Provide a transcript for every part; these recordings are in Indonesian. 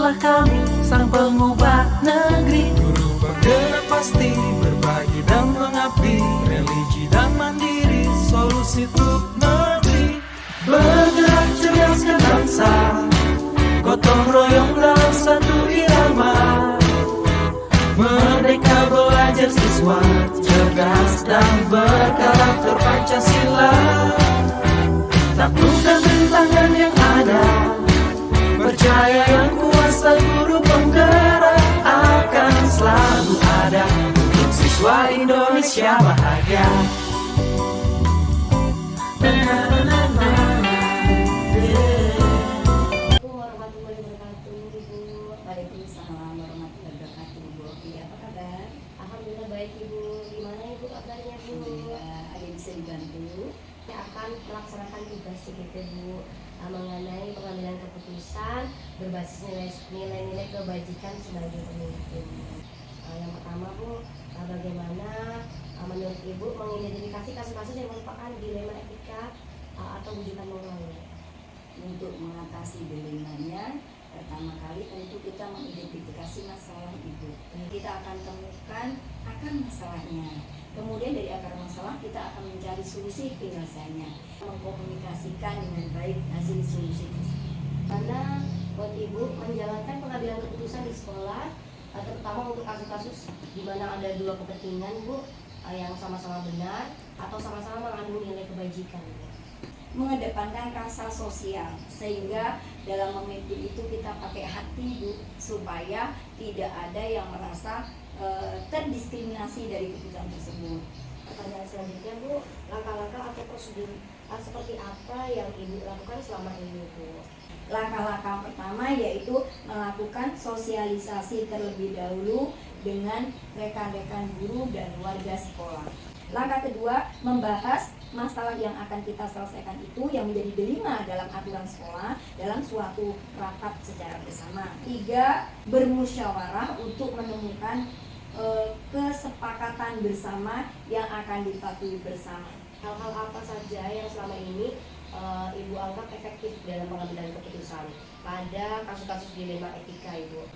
Ikutlah kami, sang pengubah negeri. Guru bergerak pasti, berbagi dan mengabdi, religi dan mandiri, solusi untuk negeri. Bergerak cerdaskan bangsa, gotong royong dalam satu irama. Merdeka belajar siswa, cerdas dan berkarakter Pancasila. Taklukkan rintangan yang ada, percaya yang kuasa guru penggerak akan selalu ada untuk siswa Indonesia bahagia. Waalaikumsalam warahmatullahi wabarakatuh. Bu Oki, apa kabar? Alhamdulillah baik Ibu. Gimana Ibu kabarnya Bu? Alhamdulillah, ada yang bisa dibantu. Kita akan melaksanakan tugas CGT Bu, mengenai pengambilan keputusan berbasis nilai-nilai kebajikan sebagai pemimpin. Yang pertama Bu, bagaimana menurut Ibu mengidentifikasi kasus-kasus yang merupakan dilema etika atau wujudan moral? Untuk mengatasi dilemanya, pertama kali tentu kita mengidentifikasi masalah itu. Kita akan temukan akar masalahnya. Kemudian dari akar masalah kita akan mencari solusi penyelesaiannya, mengkomunikasikan dengan baik hasil solusi tersebut. Karena buat Ibu menjalankan pengambilan keputusan di sekolah, terutama untuk kasus-kasus di mana ada dua kepentingan Bu, yang sama-sama benar atau sama-sama mengandung nilai kebajikan Bu. Mengedepankan rasa sosial, sehingga dalam memimpin itu kita pakai hati Bu, supaya tidak ada yang merasa terdiskriminasi dari keputusan tersebut. Pertanyaan selanjutnya Bu, langkah-langkah atau prosedur seperti apa yang Ibu lakukan selama ini Bu? Langkah-langkah pertama yaitu melakukan sosialisasi terlebih dahulu dengan rekan-rekan guru dan warga sekolah. Langkah kedua, membahas masalah yang akan kita selesaikan itu yang menjadi delima dalam aturan sekolah dalam suatu rapat secara bersama. 3, bermusyawarah untuk menemukan kesepakatan bersama yang akan dipatuhi bersama. Hal-hal apa saja yang selama ini Ibu anggap efektif dalam pengambilan keputusan pada kasus-kasus dilema etika Ibu?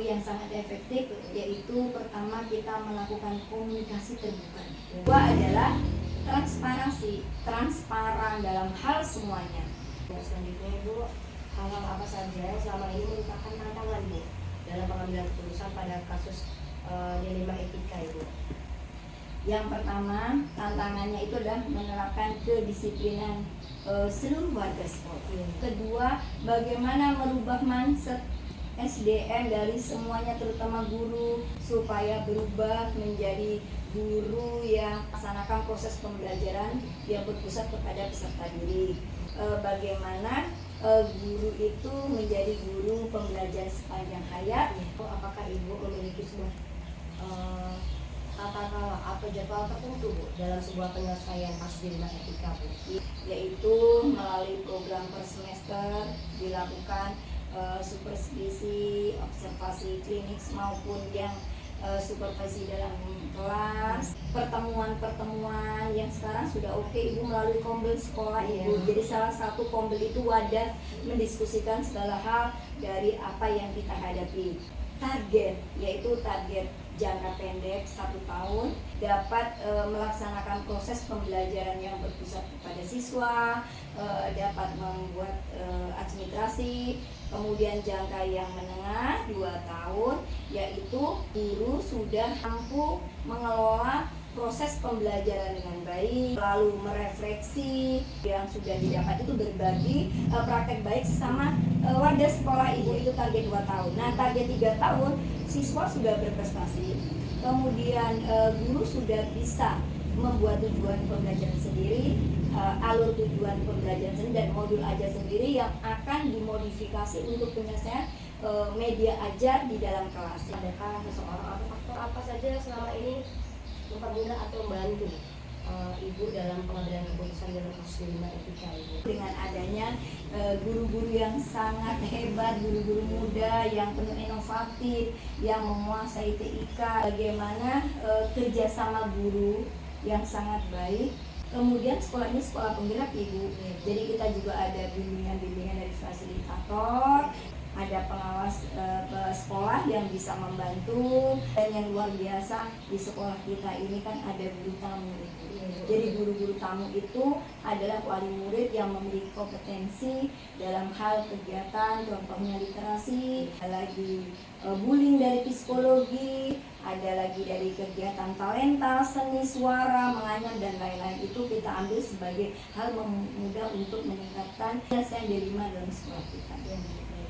Yang sangat efektif yaitu pertama kita melakukan komunikasi terbuka. Kedua adalah transparansi, transparan dalam hal semuanya. Yang selanjutnya Ibu, hal-hal apa saja yang selama ini merupakan tantangan Bu dalam pengambilan keputusan pada kasus dilema etika Ibu? Yang pertama, tantangannya itu adalah menerapkan kedisiplinan seluruh warga sekolah. Kedua, bagaimana merubah mindset SDM dari semuanya terutama guru supaya berubah menjadi guru yang melaksanakan proses pembelajaran yang berpusat kepada peserta didik. Bagaimana guru itu menjadi guru pembelajaran sepanjang hayat. Apakah Ibu memiliki sebuah tata cara atau jadwal tertentu Bu dalam sebuah penyelesaian kasus dilema etika Bu? Yaitu melalui program per semester dilakukan supervisi, observasi klinik maupun yang supervisi dalam kelas, pertemuan-pertemuan yang sekarang sudah oke Ibu melalui kombel sekolah Ibu. Jadi salah satu kombel itu wadah mendiskusikan segala hal dari apa yang kita hadapi. Target, yaitu target jangka pendek 1 tahun dapat melaksanakan proses pembelajaran yang berpusat kepada siswa, dapat membuat administrasi. Kemudian jangka yang menengah 2 tahun yaitu guru sudah mampu mengelola proses pembelajaran dengan baik, lalu merefleksi yang sudah didapat itu berbagi praktek baik sesama warga sekolah Ibu. Itu target 2 tahun. Nah, target 3 tahun siswa sudah berprestasi, kemudian guru sudah bisa membuat tujuan pembelajaran sendiri, alur tujuan pembelajaran sendiri dan modul ajar sendiri yang akan dimodifikasi untuk penyelesaian media ajar di dalam kelas. Adakah seseorang atau faktor apa saja selama ini mempermudah atau membantu Ibu dalam pengambilan keputusan dalam kasus dilema etika Ibu? Dengan adanya guru-guru yang sangat hebat, guru-guru muda yang penuh inovatif, yang menguasai TIK, bagaimana kerjasama guru yang sangat baik. Kemudian sekolah ini sekolah penggerak Ibu, jadi kita juga ada bimbingan-bimbingan dari fasilitator. ada pengawas sekolah yang bisa membantu, dan yang luar biasa di sekolah kita ini kan ada guru tamu. Jadi guru-guru tamu itu adalah wali murid yang memiliki kompetensi dalam hal kegiatan, contohnya literasi, ada lagi bullying dari psikologi, ada lagi dari kegiatan talenta, seni, suara, menganyam, dan lain-lain. Itu kita ambil sebagai hal mudah untuk meningkatkan yang diterima dalam sekolah kita.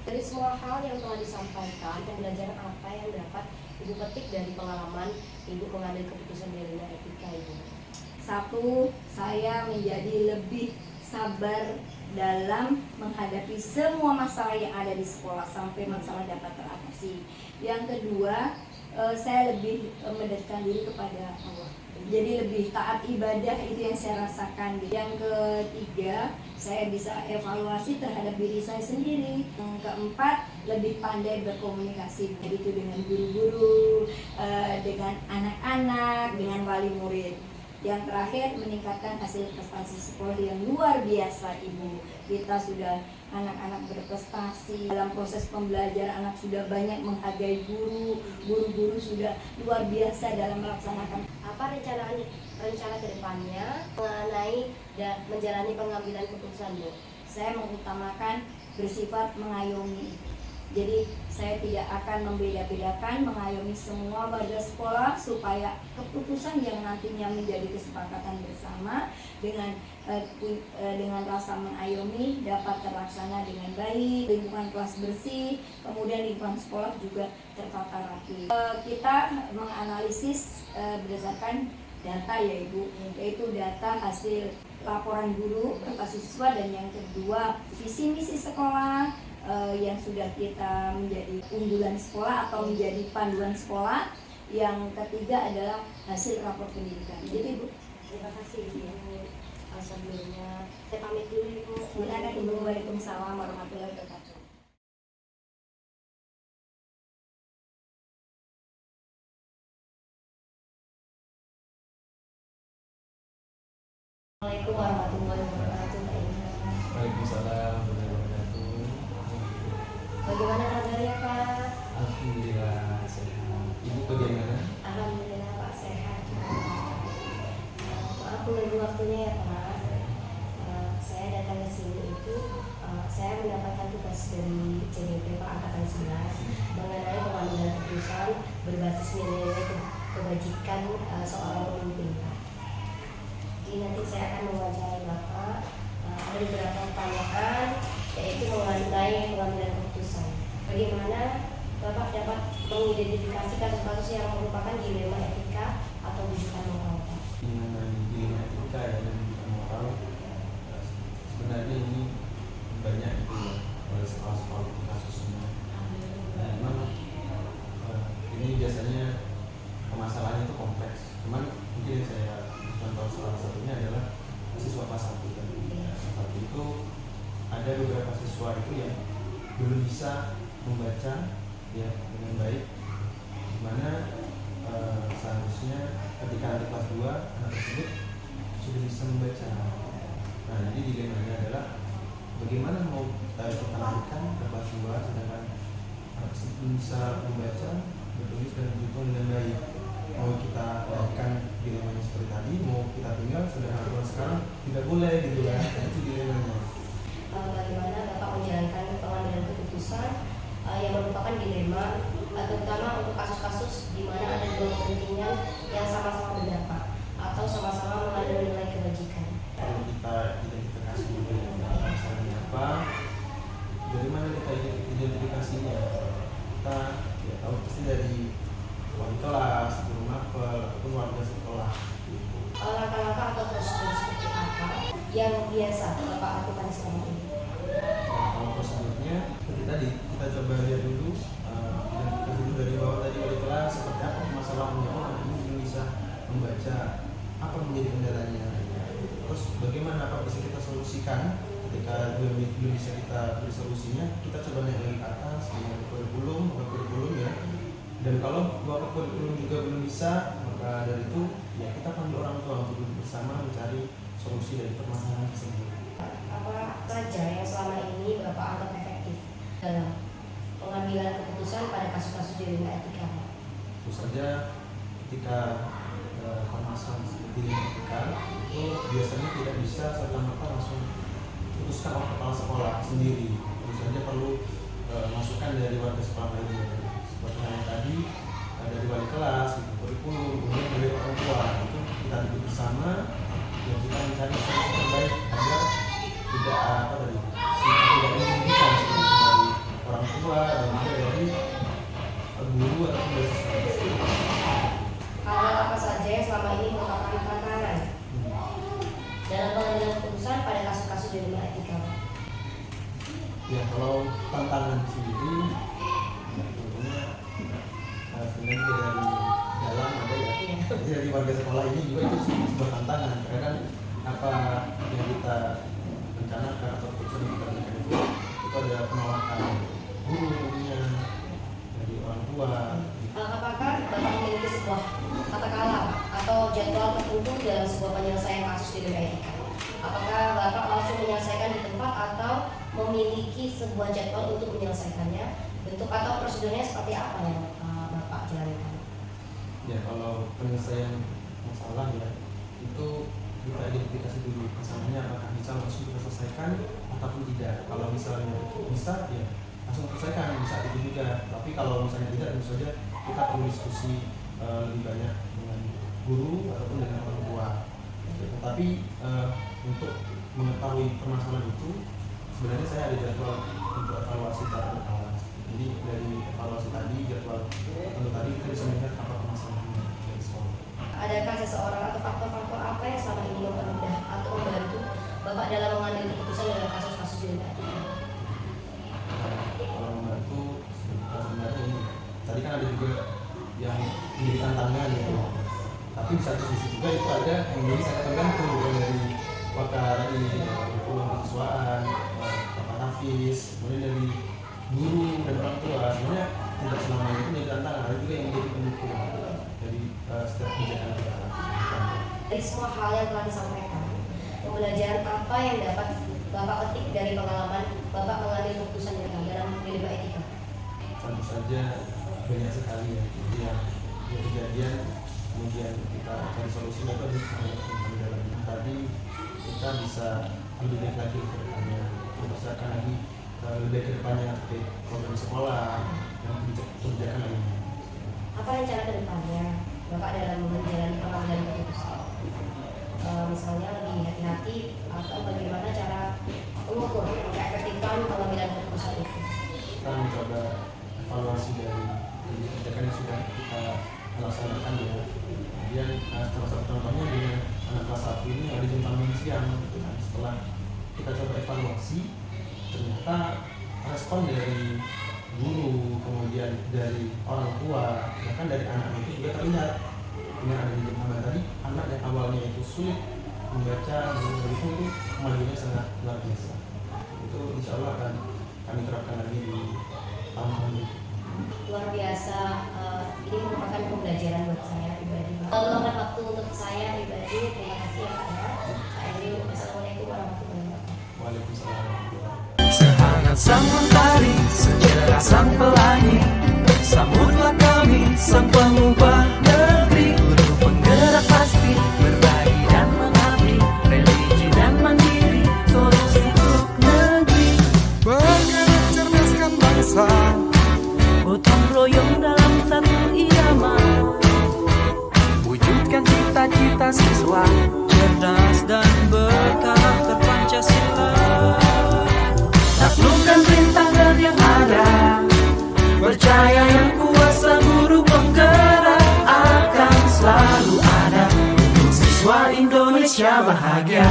Dari semua hal yang telah disampaikan, pembelajaran apa yang dapat Ibu petik dari pengalaman Ibu mengambil keputusan di arena etika Ibu? Satu, saya menjadi lebih sabar dalam menghadapi semua masalah yang ada di sekolah sampai masalah dapat teratasi. Yang kedua, saya lebih mendekatkan diri kepada Allah. Jadi lebih taat ibadah, itu yang saya rasakan. Yang ketiga, saya bisa evaluasi terhadap diri saya sendiri. Yang keempat, lebih pandai berkomunikasi, begitu dengan guru-guru, dengan anak-anak, dengan wali murid. Yang terakhir, meningkatkan hasil prestasi sekolah yang luar biasa, Ibu. Kita sudah anak-anak berprestasi dalam proses pembelajaran, anak sudah banyak menghargai guru, guru-guru sudah luar biasa dalam melaksanakan. Apa rencana ke depannya mengenai menjalani pengambilan keputusan Bu? Saya mengutamakan bersifat mengayomi. Jadi saya tidak akan membeda-bedakan, mengayomi semua warga sekolah supaya keputusan yang nantinya menjadi kesepakatan bersama dengan rasa mengayomi dapat terlaksana dengan baik, lingkungan kelas bersih, kemudian lingkungan sekolah juga tertata rapi. Kita menganalisis berdasarkan data ya Ibu, yaitu data hasil laporan guru kepada siswa, dan yang kedua visi misi sekolah yang sudah kita menjadi unggulan sekolah atau menjadi panduan sekolah. Yang ketiga adalah hasil rapor pendidikan. Jadi Ibu, terima kasih Ibu. Sebelumnya saya pamit dulu Ibu. silakan Ibu. Waalaikumsalam warahmatullahi wabarakatuh. Assalamualaikum warahmatullahi wabarakatuh. Waalaikumsalam warahmatullahi wabarakatuh. Bagaimana kabarnya Pak? Alhamdulillah sehat. Ibu bagaimana? Alhamdulillah Pak sehat. Maaf menunggu waktunya ya Pak. Saya datang ke sini itu saya mendapatkan tugas dari CDP Pak Angkatan 11 mengenai pengambilan keputusan berbasis nilai-nilai kebajikan seorang pemimpin Pak. Jadi nanti saya akan mewawancarai Bapak. Ada beberapa pertanyaan, yaitu mengenai pengambilan keputusan. Bagaimana Bapak dapat mengidentifikasi kasus-kasus yang merupakan dilema etika atau rujukan moral? Mengenai dilema etika ya dan rujukan moral, sebenarnya ini banyak itu ya, oleh sekolah-sekolah kasusnya. Nah, memang ini biasanya permasalahannya itu kompleks. Cuman mungkin saya contoh salah satunya adalah siswa kelas 1 tadi. Seperti itu ada beberapa siswa itu yang belum bisa membaca ya dengan baik, dimana seharusnya ketika nanti kelas 2 anak tersebut sudah bisa membaca. Nah, jadi dilemanya adalah bagaimana mau kita lanjutkan ke kelas 2 sedangkan anak tersebut belum bisa membaca, bertulis dan berhitung dengan baik. Mau kita lakukan dilemanya seperti tadi, mau kita tinggal sedangkan aturan sekarang tidak boleh gitu kan. Itu dilemanya. Bagaimana Bapak menjalankan pengambilan keputusan yang merupakan dilema, terutama untuk kasus-kasus di mana ada dua kepentingan yang sama-sama berdampak atau sama-sama mengandung nilai kebajikan. Kalau kita identifikasi dulu ya, masalahnya apa, dari mana kita identifikasinya? Kita ya tahu pasti dari wali kelas, guru mapel, ataupun warga sekolah. Langkah-langkah atau prosedur seperti apa yang biasa Bapak lakukan selama ini? Nah, kalau prosedurnya seperti tadi kita coba lihat dulu, identifikasi dulu dari bawah tadi wali kelas seperti apa masalahnya. Oh, anak ini belum bisa membaca, apa menjadi kendalanya? Terus bagaimana apa bisa kita solusikan? Ketika belum bisa kita beri solusinya, kita coba naik lagi ke atas dengan kurikulum ya. Dan kalau bapak kurikulum juga belum bisa, maka dari itu ya kita panggil orang tua untuk duduk bersama mencari solusi dari permasalahan tersebut. Apa saja yang selama ini Bapak anggap efektif dalam pengambilan keputusan pada kasus-kasus dilema etika? Tentu saja ketika permasalahan dilema etika itu biasanya tidak bisa serta-merta langsung putuskan oleh kepala sekolah sendiri. Tentu saja perlu masukan dari warga sekolah lainnya, seperti yang tadi dari wali kelas, kurikulum, kemudian dari orang tua. Itu kita duduk bersama dan kita mencari solusi terbaik agar tidak merugikan dari orang tua dan juga dari guru atau dari siswa. Hal apa saja yang selama ini merupakan tantangan dalam pengambilan keputusan pada kasus-kasus dilema etika? Ya, kalau tantangan sendiri tentunya sebenarnya juga dari dalam ada ya. Jadi dari warga sekolah ini juga itu sebuah tantangan karena kan apa yang kita rencanakan atau keputusan yang kita berikan itu ada penolakan guru tentunya dari orang tua. Apakah Bapak memiliki sebuah katakanlah atau jadwal tertentu dalam sebuah penyelesaian kasus dilema etika? Apakah Bapak langsung menyelesaikan di tempat atau memiliki sebuah jadwal untuk menyelesaikannya? Bentuk atau prosedurnya seperti apa yang Bapak jalankan? Ya, kalau penyelesaian masalah ya itu kita identifikasi dulu masalahnya apakah bisa langsung kita selesaikan ataupun tidak. Kalau misalnya bisa ya langsung selesaikan, bisa itu juga. Tapi kalau misalnya tidak, tentu saja kita perlu diskusi lebih banyak dengan guru ataupun dengan orang tua. Tetapi untuk mengetahui permasalahan itu sebenarnya saya ada jadwal untuk evaluasi secara berkala. Jadi dari evaluasi tadi, jadwal tentu tadi kita bisa melihat apa permasalahannya dari sekolah. Adakah seseorang atau faktor-faktor apa yang selama ini mempermudah atau membantu Bapak dalam mengambil keputusan dalam kasus-kasus dilema etika? Kalau membantu sebenarnya ini tadi kan ada juga yang menjadi tantangan ya. Tapi di satu sisi juga itu ada yang menjadi sangat tergantung dari pakar di mahasiswaan, Bapak Hafiz, kemudian dari guru dan orang tua. Sebenarnya tidak selamanya itu menjadi tantangan, ada juga yang menjadi pendukung dari setiap kebijakan kita. Dari semua hal yang telah disampaikan, pembelajaran apa yang dapat Bapak petik dari pengalaman Bapak mengambil keputusan dalam dilema etika? Tentu saja banyak sekali ya yang kejadian, kemudian kita cari solusinya itu di dalam tadi kita bisa lebih baik lagi ke depannya, membesarkan lagi lebih baik ke depannya terkait program sekolah dan kebijakan lainnya. Apa rencana ke depannya Bapak dalam menjalani pengambilan keputusan? Misalnya lebih hati-hati atau bagaimana cara mengukur keefektifan pengambilan keputusan itu? Kita mencoba evaluasi dari kebijakan yang sudah kita laksanakan ya. Kemudian salah satu contohnya dengan anak kelas 1 ini ada jam makan siang. Setelah kita coba evaluasi, ternyata respon dari guru, kemudian dari orang tua, bahkan dari anak itu juga terlihat. Dengan adanya jam makan tadi, anak yang awalnya itu sulit membaca, itu kemajuannya sangat luar biasa. Itu insya Allah akan kami terapkan lagi di tahun ini. Luar biasa, ini merupakan pembelajaran buat saya pribadi. Meluangkan waktu untuk saya pribadi, terima kasih ya Pak ya. Saya Andri, Assalamualaikum warahmatullahi wabarakatuh. Waalaikumsalam. Sehangat sang mentari, secerah sang pelangi, sambutlah kami sang pengubah negeri. Guru penggerak pasti, berbagi dan mengabdi, religi dan mandiri, solusi untuk negeri. Bergerak cerdaskan bangsa, Gotong royong dalam satu irama, wujudkan cita-cita siswa, cerdas dan berkarakter Pancasila. Taklukkan rintangan yang ada, percaya yang kuasa guru penggerak akan selalu ada untuk siswa Indonesia bahagia.